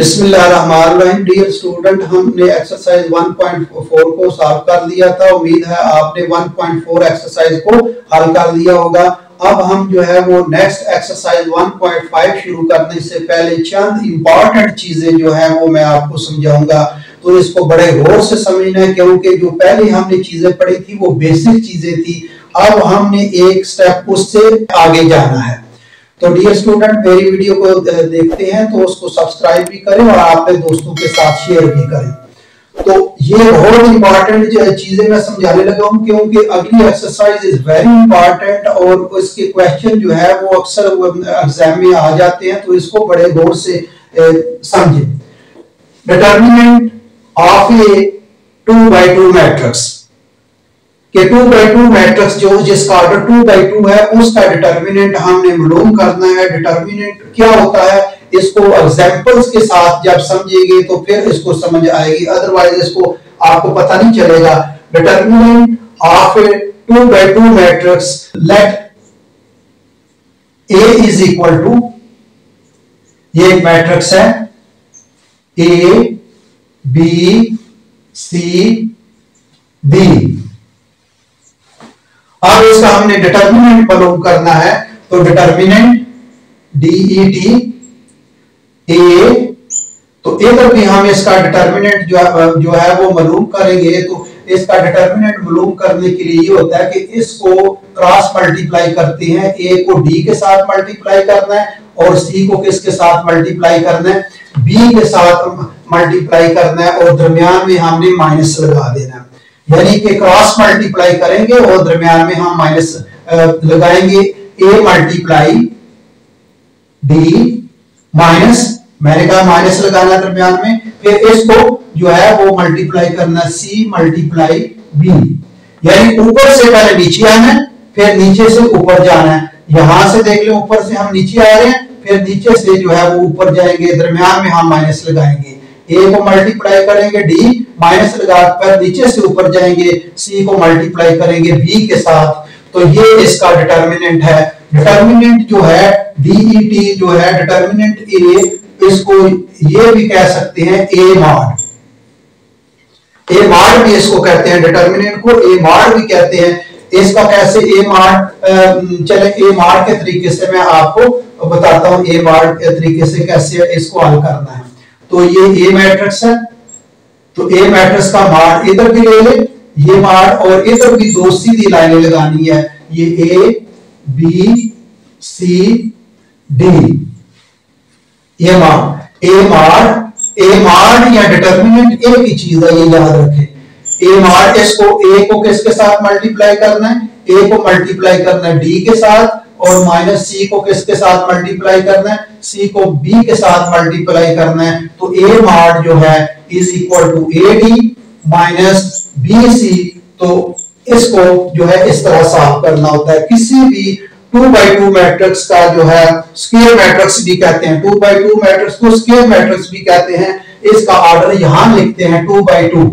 बिस्मिल्लाहिर्रहमानिर्रहीम। Dear student, हमने exercise 1.4 को सॉल्व कर लिया था। उम्मीद है आपने 1.4 एक्सरसाइज को हल कर लिया होगा। अब हम जो है वो नेक्स्ट एक्सरसाइज 1.5 शुरू करने से पहले चंद इंपॉर्टेंट चीजें जो है वो मैं आपको समझाऊंगा, तो इसको बड़े गौर से समझना है, क्योंकि जो पहले हमने चीजें पढ़ी थी वो बेसिक चीजें थी। अब हमने एक स्टेप उससे आगे जाना है। तो डियर स्टूडेंट, मेरी वीडियो को देखते हैं तो उसको सब्सक्राइब भी करें और अपने दोस्तों के साथ शेयर भी करें। तो ये बहुत इंपॉर्टेंट चीजें मैं समझाने लगा हूं, क्योंकि अगली एक्सरसाइज इज वेरी इंपॉर्टेंट और उसके क्वेश्चन जो है वो अक्सर एग्जाम में आ जाते हैं, तो इसको बड़े गौर से समझें। Determinant of a 2x2 matrix के 2x2 मैट्रिक्स जो जिसका ऑर्डर 2x2 है उसका डिटर्मिनेंट हमने मालूम करना है। डिटर्मिनेंट क्या होता है इसको एग्जांपल्स के साथ जब समझेंगे तो फिर इसको समझ आएगी, अदरवाइज इसको आपको पता नहीं चलेगा। Determinant of a 2x2 matrix let A is equal to, ये एक मैट्रिक्स है A B C D। अब इसका हमने डिटर्मिनेंट मालूम करना है, तो डिटर्मिनेंट DET A, तो इधर भी हम इसका डिटर्मिनेंट जो है वो मालूम करेंगे। तो इसका डिटर्मिनेंट मालूम करने के लिए ये होता है कि इसको क्रॉस मल्टीप्लाई करते हैं। A को D के साथ मल्टीप्लाई करना है और C को किसके साथ मल्टीप्लाई करना है, B के साथ मल्टीप्लाई करना है, और दरमियान में हमने माइनस लगा देना है। यानी कि क्रॉस मल्टीप्लाई करेंगे और दरमियान में हम माइनस लगाएंगे। A मल्टीप्लाई D माइनस, मैंने कहा माइनस लगाना दरमियान में, फिर इसको जो है वो मल्टीप्लाई करना C मल्टीप्लाई B। यानी ऊपर से पहले नीचे आना है, फिर नीचे से ऊपर जाना है। यहां से देख ले, ऊपर से हम नीचे आ रहे हैं, फिर नीचे से जो है वो ऊपर जाएंगे, दरमियान में हम माइनस लगाएंगे। A को मल्टीप्लाई करेंगे D माइनस लगाकर नीचे से ऊपर जाएंगे, C को मल्टीप्लाई करेंगे B के साथ। तो ये इसका डिटर्मिनेंट है। डिटर्मिनेंट जो है DET जो है डिटर्मिनेंट A, इसको ये भी कह सकते हैं A मॉड। A मॉड भी इसको कहते हैं, डिटर्मिनेंट को A मॉड भी कहते हैं। इसका कैसे A मॉड, चले A मॉड के तरीके से मैं आपको बताता हूं, A मॉड के तरीके से कैसे इसको हल करना है। तो ये A मैट्रिक्स है, तो A मैट्रिक्स का मॉड इधर भी ले ले, ये मॉड, और इधर भी दो सीधी लाइनें लगानी है, ये A B C D। ये मॉड A मॉड या डिटर्मिनेंट एक ही चीज है, ये याद रखें। A मॉड, इसको A को किसके साथ मल्टीप्लाई करना है, A को मल्टीप्लाई करना है D के साथ, और माइनस C को किसके साथ मल्टीप्लाई करना है, C को B के साथ मल्टीप्लाई करना है। तो A मॉड जो है is equal to AD minus BC। तो इसको जो है इस तरह सॉल्व करना होता है। किसी भी 2x2 मैट्रिक्स का जो है स्क्वायर मैट्रिक्स भी कहते हैं, 2x2 मैट्रिक्स को स्क्वायर मैट्रिक्स भी कहते हैं। इसका ऑर्डर यहां लिखते हैं 2x2।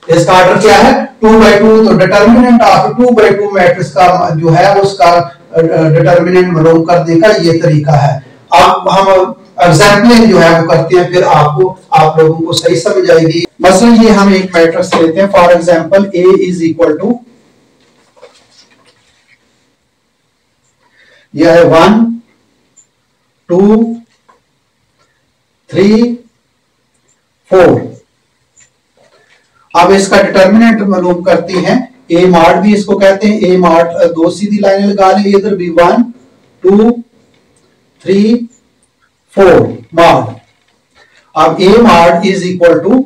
इसका ऑर्डर क्या है, 2x2। तो डिटर्मिनेंट ऑफ 2x2 मैट्रिक्स का जो है उसका डिटर्मिनेंट मालूम करने का ये तरीका है। अब हम एग्जांपलिंग जो है वो करते हैं, फिर आप लोगों को सही समझ आएगी। मसलन ये हम एक मैट्रिक्स लेते हैं, for example A is equal to, यह है 1 2 3 4। अब इसका डिटर्मिनेंट मालूम करते हैं। A मॉड भी इसको कहते हैं, A मॉड, दो सीधी लाइनें लगा ले, इधर भी 1 2 3 4 मॉड। अब A mod is equal to,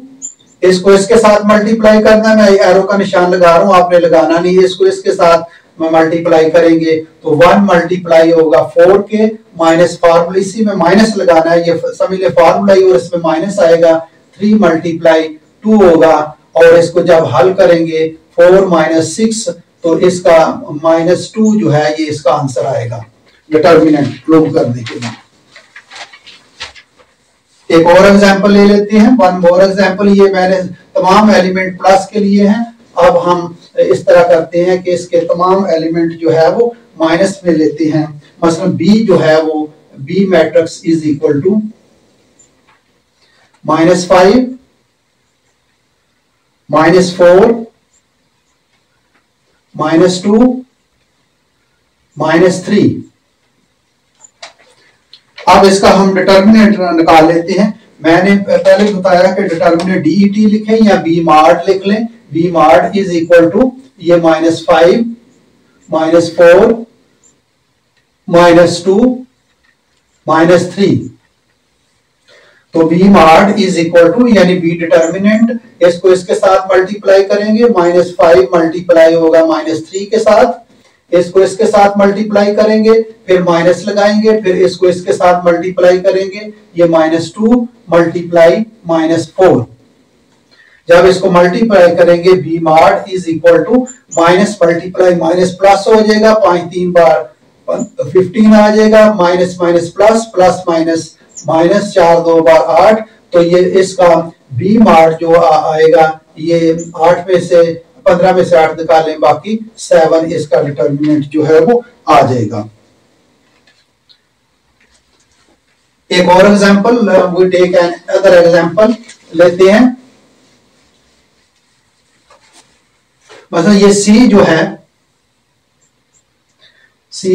इसको इसके साथ मल्टीप्लाई करना है, मैं एरो का निशान लगा रहा हूं, आपने लगाना नहीं है। इसको इसके साथ मल्टीप्लाई करेंगे तो 1 मल्टीप्लाई होगा 4 के, माइनस फार्मूला, इसी में माइनस लगाना है, ये समझ ले फार्मूला ही, और इसमें माइनस आएगा। 3 मल्टीप्लाई 2 होगा, और इसको जब हल करेंगे 4 माइनस 6, तो इसका -2 जो है ये इसका आंसर आएगा डिटर्मिनेंट प्रूव करने के लिए। एक और एग्जांपल ले लेते हैं, वन मोर एग्जांपल। ये मैंने तमाम एलिमेंट प्लस के लिए हैं। अब हम इस तरह करते हैं कि इसके तमाम एलिमेंट जो है वो माइनस में लेते हैं। मसलन बी जो है वो B matrix is equal to -5, -4, -2, -3। अब इसका हम डिटर्मिनेंट निकाल लेते हैं। मैंने पहले बताया कि डिटर्मिनेंट DET लिखें या बी मार्ड लिख लें। बी मार्ड इज इक्वल टू ये -5, -4, -2, -3। तो बी मार्ड इज इक्वल टू यानी बी डिटर्मिनेंट, इसको इसके साथ मल्टीप्लाई करेंगे, -5 मल्टीप्लाई होगा -3 के साथ, इसको इसके साथ मल्टीप्लाई करेंगे, फिर माइनस लगाएंगे, फिर इसको इसके साथ मल्टीप्लाई करेंगे, ये -2 मल्टीप्लाई -4। जब इसको मल्टीप्लाई करेंगे बी मार्ड is equal to minus multiply minus plus हो जाएगा, 5 3 बार 15 आ जाएगा, minus minus plus, plus minus minus, 4 2 बार 8। तो ये इसका बी मार्ड जो आएगा ये 8 में से 15 में से 8 निकालें, बाकी 7 इसका डिटर्मिनेंट जो है वो आ जाएगा। एक और example, we take another example लेते हैं। मतलब ये सी जो है, सी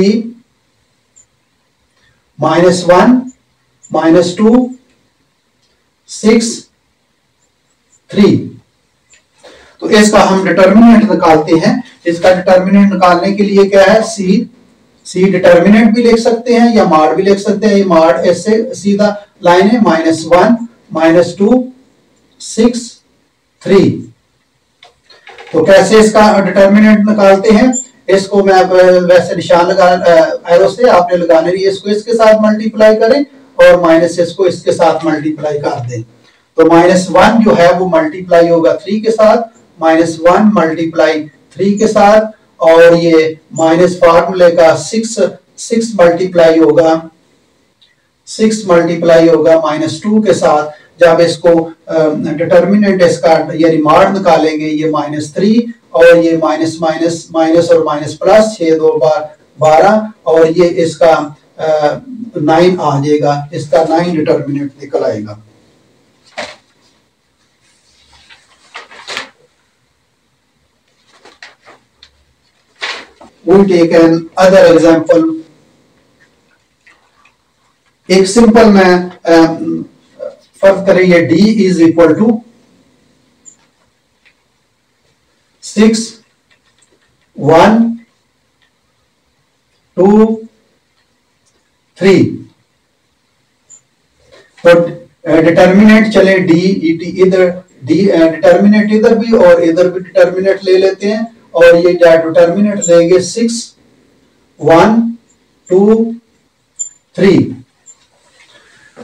-1, -2, 6, 3। तो इसका हम डिटर्मिनेंट निकालते हैं। इसका डिटर्मिनेंट निकालने के लिए क्या है, सी डिटर्मिनेंट भी लिख सकते हैं या मार्ड भी लिख सकते हैं। ये मार्ड ऐसे सीधा लाइन है, -1, -2, 6, 3। तो कैसे इसका डिटर्मिनेंट निकालते हैं, इसको मैं वैसे निशान लगा एरो से आपने लगाने लिए, इसको इसके साथ मल्टीप्लाई करें और माइनस इसको इसके साथ मल्टीप्लाई कर दें। तो -1 जो है वो मल्टीप्लाई होगा 3 के साथ, -1 मल्टीप्लाई 3 के साथ, और ये माइनस फार्मूले का 6 मल्टीप्लाई होगा -2 के साथ। जब इसको डिटर्मिनेंट इसका यानी मार्ड निकालेंगे, ये -3 और ये माइनस माइनस माइनस और माइनस प्लस, 6 2 बार 12, और ये इसका 9 आ जाएगा, इसका 9 डिटर्मिनेंट निकल आएगा। We'll take an other example. एक सिंपल में फर्क करें, ये D इज इक्वल टू 6, 1, 2, 3। तो डिटर्मिनेंट चले DET, इधर डिटर्मिनेंट इधर भी और इधर भी डिटर्मिनेंट ले लेते हैं, और ये डिटर्मिनेंट लेंगे 6, 1, 2, 3।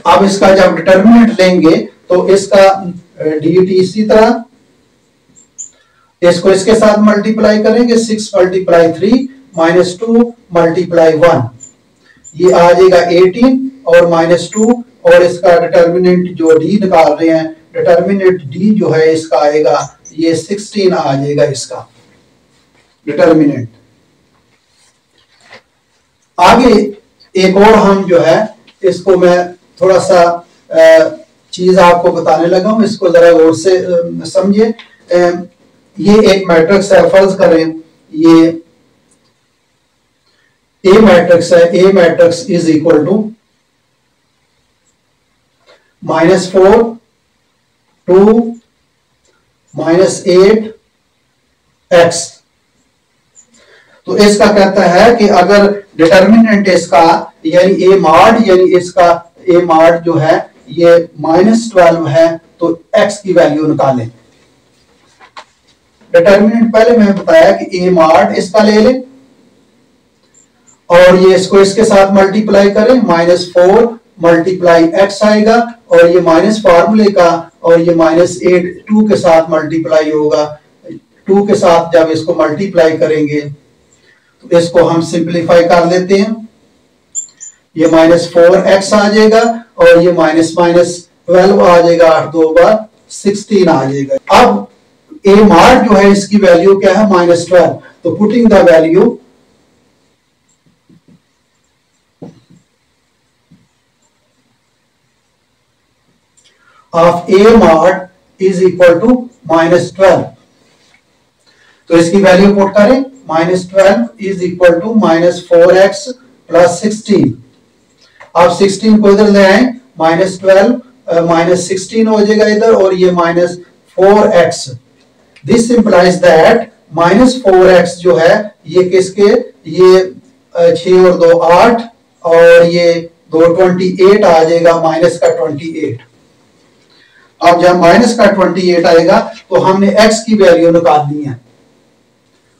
अब इसका जब डिटर्मिनेंट लेंगे तो इसका DET इसी तरह, इसको इसके साथ मल्टीप्लाई करेंगे, 6 मल्टीप्लाई 3 -2 मल्टीप्लाई 1, ये आ जाएगा 18 और -2, और इसका डिटर्मिनेंट जो D निकाल रहे हैं, डिटर्मिनेंट D जो है इसका आएगा ये 16 आ जाएगा इसका डिटर्मिनेंट। आगे एक और हम जो है, इसको मैं थोड़ा सा चीज आपको बताने लगा हूं, इसको जरा गौर से समझिए। ये एक मैट्रिक्स है, फर्ज करें ये ए मैट्रिक्स है, ए matrix is equal to -4, 2, -8 x। तो इसका कहता है कि अगर डिटर्मिनेंट इसका यानी ए मार्ड, यानी इसका ए मार्ड जो है ये -12 है, तो x की वैल्यू निकालें। डिटर्मिनेंट पहले मैंने बताया कि ए मार्ड इसका ले लें और ये इसको इसके साथ मल्टीप्लाई करें, -4 मल्टीप्लाई x आएगा, और ये माइनस फार्मूले का, और ये -8 2 के साथ मल्टीप्लाई होगा। 2 के साथ जब इसको मल्टीप्लाई करेंगे तो इसको हम सिंप्लीफाई कर देते हैं, ये -4x आ जाएगा, और ये -12 आ जाएगा, 8 2 बार 16 आ जाएगा। अब ए मार्ड जो है इसकी वैल्यू क्या है, -12। तो putting the value of A mod is equal to -12। तो इसकी वैल्यू पुट करें, -12 is equal to -4x plus 16। आप 16 को इधर ले आए, -12 -16 हो जाएगा इधर, और ये -4x। This implies that -4x जो है ये किसके, ये 6 और 2 8, और ये 2 28 आ जाएगा, माइनस का 28। अब जब माइनस का 28 आएगा तो हमने x की वैल्यू निकालनी है।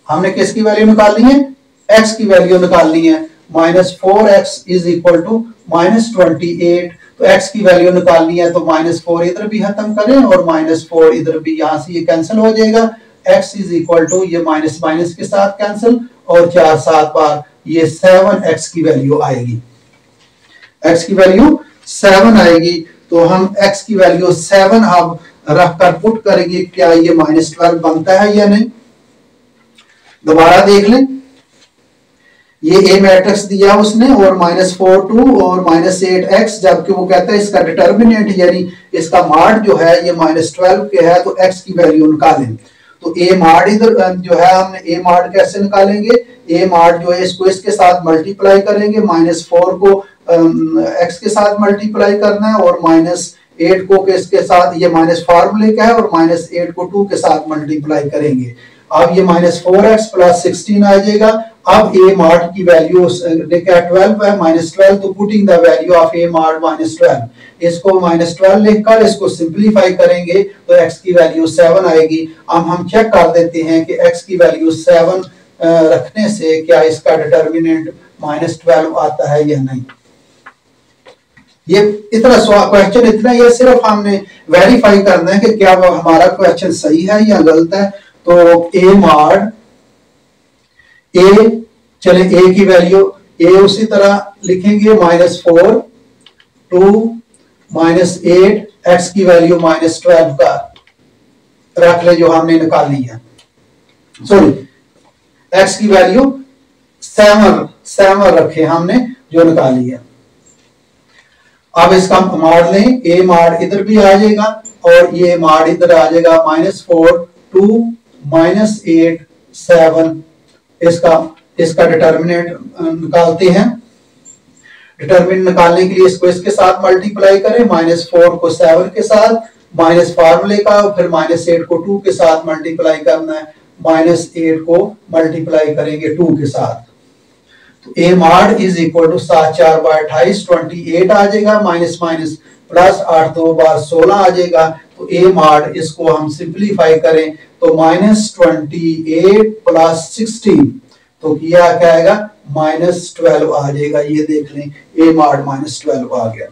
हमने किसकी वैल्यू निकालनी है, x की वैल्यू निकालनी है। -4x is equal to -28। तो x की वैल्यू निकालनी है, तो -4 इधर भी खत्म करें और -4 इधर भी, यहां से ये कैंसिल हो जाएगा। x इज इक्वल टू ये माइनस माइनस के साथ कैंसिल, और 4 7 बार ये 7x की वैल्यू आएगी। x की वैल्यू 7 आएगी। तो हम x की वैल्यू 7 अब रखकर पुट करेंगे, क्या ये -12 बनता है या नहीं। दोबारा देख लें, ये ए मैट्रिक्स दिया उसने, और -4 2 और -8x, जबकि वो कहता है इसका डिटर्मिनेंट यानी इसका मॉड जो है ये -12 के है, तो x की वैल्यू निकालें। तो ए मॉड इधर जो है, हमने ए मॉड कैसे निकालेंगे, ए मॉड जो है इसको इसके साथ मल्टीप्लाई करेंगे, -4 को x के साथ मल्टीप्लाई करना है, और -8 को किसके साथ, ये माइनस फार्मूले का है, और -8 को 2 के साथ मल्टीप्लाई करेंगे। अब ये -4x प्लस 16 आ जाएगा। अब a मॉड की वैल्यू 12 है, -12, तो putting the value of a mod -12, इसको -12 लिखकर इसको सिंपलीफाई करेंगे तो x की वैल्यू 7 आएगी। अब हम चेक कर देते हैं कि x की वैल्यू 7 रखने से क्या इसका डिटर्मिनेंट -12 आता है या नहीं। ये इतना क्वेश्चन इतना, ये सिर्फ हमने वेरीफाई करना है कि क्या हमारा क्वेश्चन सही है या गलत है। तो a मॉड a, चले a की वैल्यू a उसी तरह लिखेंगे, -4 2 -8, x की वैल्यू -12 का रख ले जो हमने निकाली है। सॉरी, x की वैल्यू 7 रखे हमने जो निकाली है। अब इसका मॉड लें, a मॉड इधर भी आ जाएगा, और ये मॉड इधर आ जाएगा, -4 2 -8 7। इसका डिटर्मिनेंट निकालते हैं। डिटर्मिनेंट निकालने के लिए इसको इसके साथ मल्टीप्लाई करें, -4 को 7 के साथ, माइनस फार्मूले का, फिर -8 को 2 के साथ मल्टीप्लाई करना है, -8 को मल्टीप्लाई करेंगे 2 के साथ। तो a mod is equal to 7 4 बार 28 28 आ जाएगा, माइनस माइनस प्लस 8 2 बार 16 आ जाएगा। तो a मॉड इसको हम सिंपलीफाई करें तो -28 प्लस 16, तो किया क्या आएगा, -12 आ जाएगा। ये देख लें, a मॉड -12 आ गया।